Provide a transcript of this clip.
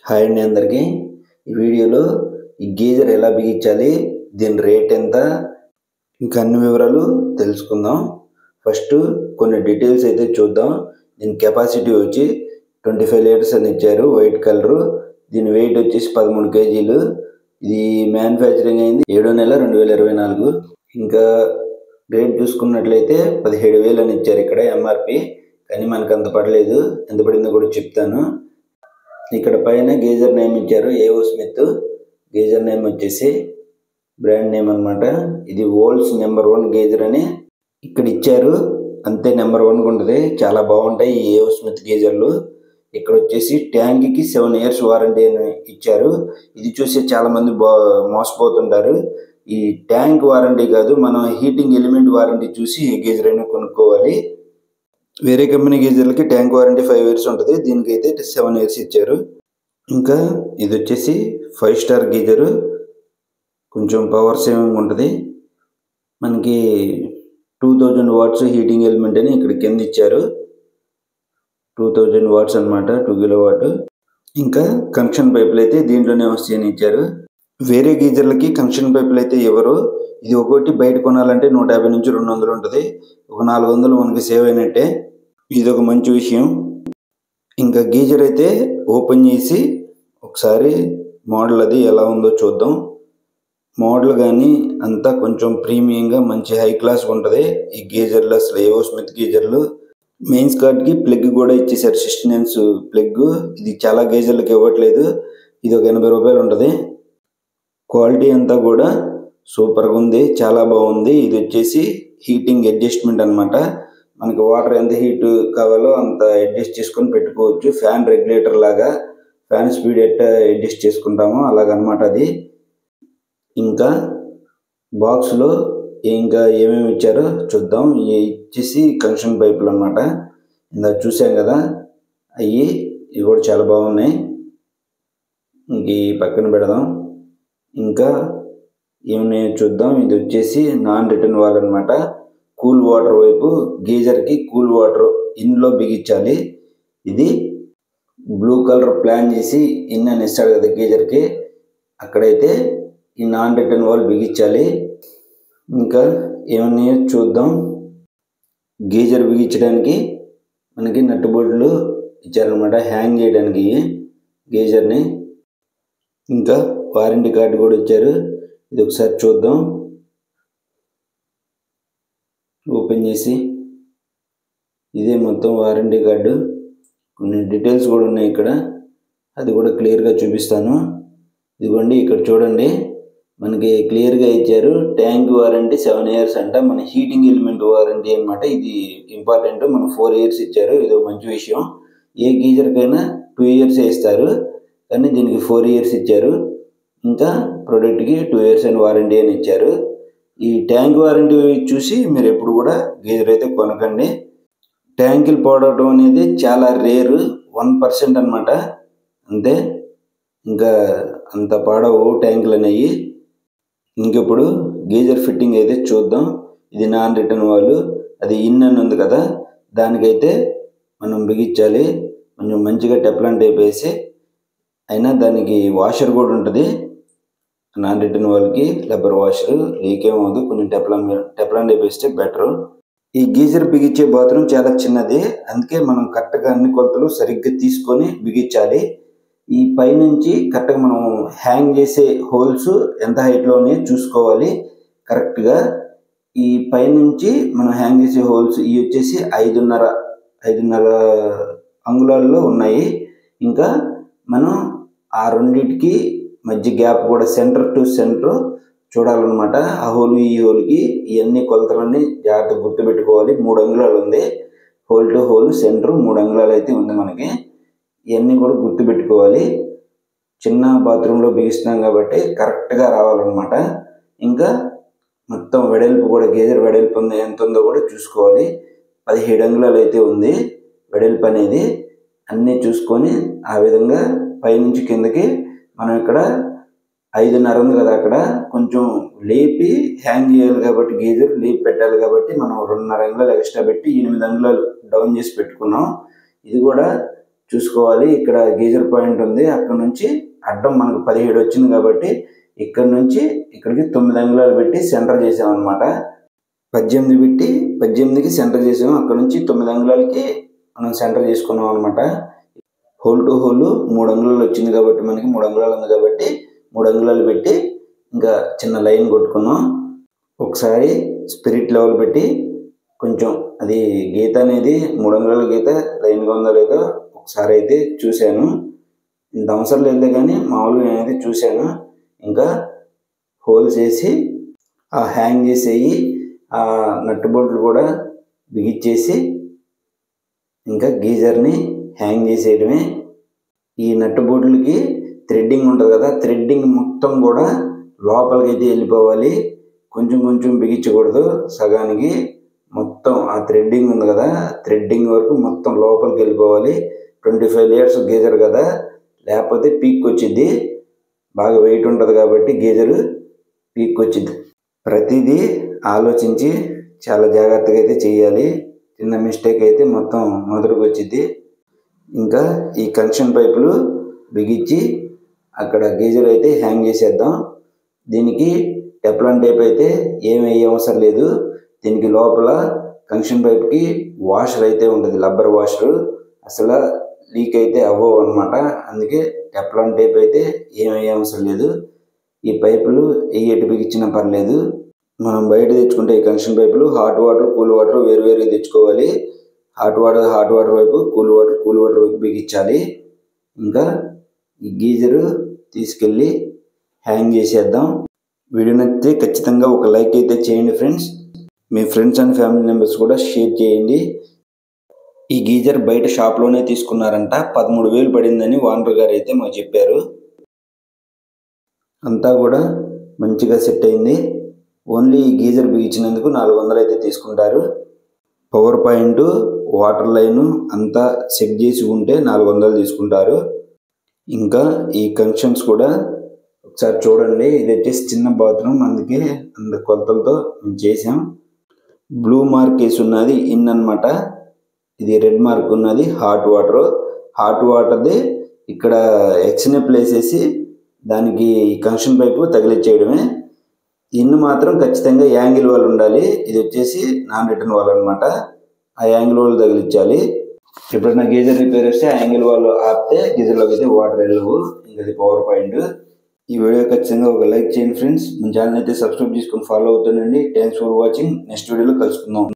Hi అండి అందరికీ. ఈ వీడియోలో ఈ గీజర్ ఎలా బిగించాలి, దీని రేట్ ఎంత, ఇంకా అన్ని వివరాలు తెలుసుకుందాం. ఫస్ట్ కొన్ని డీటెయిల్స్ అయితే చూద్దాం. దీని కెపాసిటీ వచ్చి 25 లీటర్స్ అని ఇచ్చారు, వైట్ కలరు. దీని వెయిట్ వచ్చేసి 13 కేజీలు. ఇది మ్యానుఫ్యాక్చరింగ్ అయింది 7/నెల/2024. ఇంకా రేట్ చూసుకున్నట్లయితే 17,000 అని ఇచ్చారు ఇక్కడ ఎంఆర్పి. కానీ మనకు అంత పడలేదు, ఎంత పడిందో కూడా చెప్తాను. ఇక్కడ పైన గీజర్ నేమ్ ఇచ్చారు, ఏవో స్మిత్. గీజర్ నేమ్ వచ్చేసి బ్రాండ్ నేమ్ అనమాట. ఇది వరల్డ్స్ నెంబర్ 1 గీజర్ అని ఇక్కడ ఇచ్చారు, అంతే నెంబర్ 1 ఉంటుంది. చాలా బాగుంటాయి ఈ ఏవో స్మిత్ గీజర్లు. ఇక్కడ వచ్చేసి ట్యాంక్కి 7 years వారంటీ అని ఇచ్చారు. ఇది చూసి చాలా మంది మోసపోతుంటారు. ఈ ట్యాంక్ వారంటీ కాదు, మనం హీటింగ్ ఎలిమెంట్ వారంటీ చూసి ఈ గీజర్ అయినా కొనుక్కోవాలి. వేరే కంపెనీ గీజర్లకి ట్యాంక్ వారంటీ 5 years ఉంటుంది, దీనికైతే 7 years ఇచ్చారు. ఇంకా ఇది వచ్చేసి 5 star గీజరు, కొంచెం పవర్ సేవింగ్ ఉంటుంది. మనకి 2000 watts హీటింగ్ ఎలిమెంట్ అని ఇక్కడ కింద ఇచ్చారు. 2000 watts అనమాట, 2 kilowatt. ఇంకా కనెక్షన్ పైపులు అయితే దీంట్లోనే వస్తాయని ఇచ్చారు. వేరే గీజర్లకి కనెక్షన్ పైపులు అయితే ఎవరు. ఇది ఒకటి బయట కొనాలంటే 150 నుంచి 200 ఉంటుంది. ఒక 400 మనకి సేవ్ అయినట్టే. ఇది ఒక మంచి విషయం. ఇంకా గీజర్ అయితే ఓపెన్ చేసి ఒకసారి మోడల్ అది ఎలా ఉందో చూద్దాం. మోడల్ కానీ అంతా కొంచెం ప్రీమియంగా మంచి హై క్లాస్ ఉంటుంది ఈ గీజర్లు. అసలు ఏవో స్మిత్ గీజర్లు మెయిన్స్ కార్డ్కి ప్లగ్ కూడా ఇచ్చేసారు, 16 inch ప్లగ్. ఇది చాలా గీజర్లకు ఇవ్వట్లేదు. ఇది ఒక 80 రూపాయలు ఉంటుంది. క్వాలిటీ అంతా కూడా సూపర్గా ఉంది, చాలా బాగుంది. ఇది వచ్చేసి హీటింగ్ అడ్జస్ట్మెంట్ అనమాట. మనకి వాటర్ ఎంత హీట్ కావాలో అంత అడ్జస్ట్ చేసుకొని పెట్టుకోవచ్చు. ఫ్యాన్ రెగ్యులేటర్ లాగా, ఫ్యాన్ స్పీడ్ ఎట్లా అడ్జస్ట్ చేసుకుంటామో అలాగనమాట అది. ఇంకా బాక్స్లో ఇంకా ఏమేమి ఇచ్చారో చూద్దాం. ఇవి ఇచ్చేసి కనెక్షన్ పైపులు అనమాట. ఇందాక చూసాం కదా అవి, ఇవి కూడా చాలా బాగున్నాయి. ఇంక ఈ పక్కన పెడదాం. ఇంకా ఏమున్నాయో చూద్దాం. ఇది వచ్చేసి నాన్ రిటర్న్ వాల్ అనమాట. కూల్ వాటర్ వైపు గీజర్కి కూల్ వాటర్ ఇన్లో బిగించాలి. ఇది బ్లూ కలర్ ప్లాన్ చేసి ఇన్ అని ఇస్తాడు కదా గీజర్కి, అక్కడైతే ఈ నాన్ రిటర్న్ వాల్ బిగించాలి. ఇంకా ఏమన్నాయో చూద్దాం. గీజర్ బిగించడానికి మనకి నట్టు బోల్ట్లు ఇచ్చారనమాట, హ్యాంగ్ చేయడానికి గీజర్ని. ఇంకా వారంటీ కార్డు కూడా ఇచ్చారు. ఇది ఒకసారి చూద్దాం. ఓపెన్ చేసి ఇదే మొత్తం వారంటీ కార్డు. కొన్ని డీటెయిల్స్ కూడా ఉన్నాయి ఇక్కడ, అది కూడా క్లియర్గా చూపిస్తాను. ఇదిగోండి ఇక్కడ చూడండి, మనకి క్లియర్గా ఇచ్చారు. ట్యాంక్ వారంటీ 7 years అంట. మన హీటింగ్ ఎలిమెంట్ వారంటీ అనమాట. ఇది ఇంపార్టెంట్. మన 4 years ఇచ్చారు. ఇది మంచి విషయం. ఏ గీజర్కైనా 2 years ఇస్తారు, కానీ దీనికి 4 years ఇచ్చారు. ఇంకా ప్రోడక్ట్కి 2 years అని వారంటీ అని ఇచ్చారు. ఈ ట్యాంక్ వారంటీ చూసి మీరు ఎప్పుడు కూడా గీజర్ అయితే కొనకండి. ట్యాంకులు పోవడం అనేది చాలా రేరు, 1% అనమాట అంతే. ఇంకా అంత పాడవు ట్యాంకులు అనేవి. ఇంకెప్పుడు గీజర్ ఫిట్టింగ్ అయితే చూద్దాం. ఇది నాన్ రిటర్న్ వాళ్ళు, అది ఇన్ అని ఉంది కదా, దానికైతే మనం బిగించాలి. కొంచెం మంచిగా టెప్లాన్ టేప్ వేసి, అయినా దానికి వాషర్ కూడా ఉంటుంది. నాన్ రిటర్న్ వాళ్ళకి రబ్బర్ వాషర్ లీక్ ఏమవుతుంది, కొంచెం టెప్లాన్ టేప్ వేస్తే బెటరు. ఈ గీజర్ బిగించే బాత్రూమ్ చాలా చిన్నది, అందుకే మనం కరెక్ట్గా అన్ని కొలతలు సరిగ్గా తీసుకొని బిగించాలి. ఈ పైనుంచి కరెక్ట్గా మనం హ్యాంగ్ చేసే హోల్స్ ఎంత హైట్లో ఉన్నాయో చూసుకోవాలి కరెక్ట్గా. ఈ పైనుంచి మనం హ్యాంగ్ చేసే హోల్స్ ఇవి వచ్చేసి 5.5 అంగుళాల్లో ఉన్నాయి. ఇంకా మనం ఆ రెండింటికి మధ్య గ్యాప్ కూడా సెంటర్ టు సెంటర్ చూడాలన్నమాట. ఆ హోల్ ఈ హోల్కి ఇవన్నీ కొలతలన్నీ జాగ్రత్తగా గుర్తుపెట్టుకోవాలి. 3 అంగుళాలు ఉంది హోల్ టు హోల్, సెంటర్ 3 అంగుళాలు అయితే ఉంది మనకి. ఇవన్నీ కూడా గుర్తుపెట్టుకోవాలి. చిన్న బాత్రూంలో బిగిస్తున్నాం కాబట్టి కరెక్ట్గా రావాలన్నమాట. ఇంకా మొత్తం వెడల్పు కూడా, గీజర్ వెడల్పు ఎంత ఉందో కూడా చూసుకోవాలి. 17 అంగుళాలు అయితే ఉంది వెడల్పు అనేది. అన్నీ చూసుకొని ఆ విధంగా పైనుంచి కిందకి మనం ఇక్కడ 5.5 ఉంది కదా, అక్కడ కొంచెం లేపి హ్యాంగ్ చేయాలి కాబట్టి, గీజర్ లేపి పెట్టాలి కాబట్టి మనం 2.5 అంగుళాలు ఎక్స్ట్రా పెట్టి 8 అంగుళాలు డౌన్ చేసి పెట్టుకున్నాం. ఇది కూడా చూసుకోవాలి. ఇక్కడ గీజర్ పాయింట్ ఉంది, అక్కడ నుంచి అడ్డం మనకు 17 వచ్చింది కాబట్టి ఇక్కడ నుంచి ఇక్కడికి 9 అంగుళాలు పెట్టి సెంటర్ చేసామన్నమాట. 18 పెట్టి 18కి సెంటర్ చేసాము, అక్కడ నుంచి 9 అంగుళాలకి మనం సెంటర్ చేసుకున్నాం అనమాట. హోల్ టు హోల్ 3 అంగుళాలు వచ్చింది కాబట్టి మనకి 3 అంగుళాలు ఉంది కాబట్టి 3 అంగుళాలు పెట్టి ఇంకా చిన్న లైన్ కొట్టుకున్నాం. ఒకసారి స్పిరిట్ లెవెల్ పెట్టి కొంచెం అది గీత అనేది 3 అంగుళాల గీత లైన్గా ఉందో లేదో ఒకసారి అయితే చూశాను. ఇంత అవసరం లేదు కానీ మామూలుగా నేనైతే చూశాను. ఇంకా హోల్స్ వేసి ఆ హ్యాంగ్ చేసేవి ఆ నట్టు బోల్ట్లు కూడా బిగించేసి ఇంకా గీజర్ని హ్యాంగ్ చేసేయడమే. ఈ నట్టు బోల్ట్లకి థ్రెడ్డింగ్ ఉంటుంది కదా, థ్రెడ్డింగ్ మొత్తం కూడా లోపలికి అయితే వెళ్ళిపోవాలి, కొంచెం కొంచెం బిగించకూడదు. సగానికి మొత్తం ఆ థ్రెడ్డింగ్ ఉంది కదా, థ్రెడ్డింగ్ వరకు మొత్తం లోపలికి వెళ్ళిపోవాలి. 25 లీటర్స్ గీజర్ కదా, లేకపోతే పీక్ వచ్చింది. బాగా వెయిట్ ఉంటుంది కాబట్టి గీజరు పీక్ వచ్చింది. ప్రతిదీ ఆలోచించి చాలా జాగ్రత్తగా అయితే చేయాలి. చిన్న మిస్టేక్ అయితే మొత్తం మొదటికి వచ్చింది. ఇంకా ఈ కనెక్షన్ పైపులు బిగించి అక్కడ గీజర్ అయితే హ్యాంగ్ చేసేద్దాం. దీనికి టెఫ్లాన్ టేప్ అయితే ఏమి అవసరం లేదు. దీనికి లోపల కనెక్షన్ పైప్కి వాషర్ అయితే ఉంటుంది, రబ్బర్ వాషరు. అసలు లీక్ అయితే అవ్వవు అనమాట. అందుకే టెఫ్లాన్ టేప్ అయితే ఏమి అవసరం లేదు. ఈ పైపులు ఎటు బిగించినా పర్లేదు. మనం బయట తెచ్చుకుంటే ఈ కనెక్షన్ పైపులు హాట్ వాటర్ కూల్ వాటర్ వేరువేరుగా తెచ్చుకోవాలి. హాట్ వాటర్ వైపు కూల్ వాటర్ వైపు బిగించాలి. ఇంకా ఈ గీజరు తీసుకెళ్ళి హ్యాంగ్ చేసేద్దాం. వీడియో నచ్చితే ఖచ్చితంగా ఒక లైక్ అయితే చేయండి friends. Me friends and family members కూడా షేర్ చేయండి. ఈ గీజర్ బయట షాప్లోనే తీసుకున్నారంట, 13,000 పడిందని ఓనర్ గారు అయితే మాకు చెప్పారు. అంతా కూడా మంచిగా సెట్ అయింది. ఓన్లీ ఈ గీజర్ బిగించినందుకు 400 అయితే తీసుకుంటారు. పవర్ పాయింట్ వాటర్ లైను అంతా సెట్ చేసి ఉంటే 400 తీసుకుంటారు. ఇంకా ఈ కనెక్షన్స్ కూడా ఒకసారి చూడండి. ఇది వచ్చేసి చిన్న బాత్రూమ్, అందుకే అంత కొలతలతో మేము చేసాం. బ్లూ మార్క్ వేసి ఉన్నది ఇన్ అనమాట, ఇది రెడ్ మార్క్ ఉన్నది హాట్ వాటర్ది. ఇక్కడ ఎక్స్నే ప్లేస్ వేసి దానికి కనెక్షన్ పైపు తగిలించేయడమే. ఇన్ను మాత్రం ఖచ్చితంగా యాంగిల్ వాల్ ఉండాలి. ఇది వచ్చేసి నాన్ రిటర్న్ వాల్ అనమాట, ఆ యాంగిల్ వాల్ తగిలించాలి. ఎప్పుడైనా గీజర్ రిపేర్ వస్తే ఆ యాంగిల్ వాల్ ఆపితే గీజర్లోకి అయితే వాటర్ వెళ్ళవు. ఇంకా అది పవర్ పాయింట్. ఈ వీడియో ఖచ్చితంగా ఒక లైక్ చేయండి ఫ్రెండ్స్. మన ఛానల్ అయితే సబ్స్క్రైబ్ చేసుకొని ఫాలో అవుతానండి. Thanks for watching. నెక్స్ట్ వీడియోలో కలుసుకుందాం.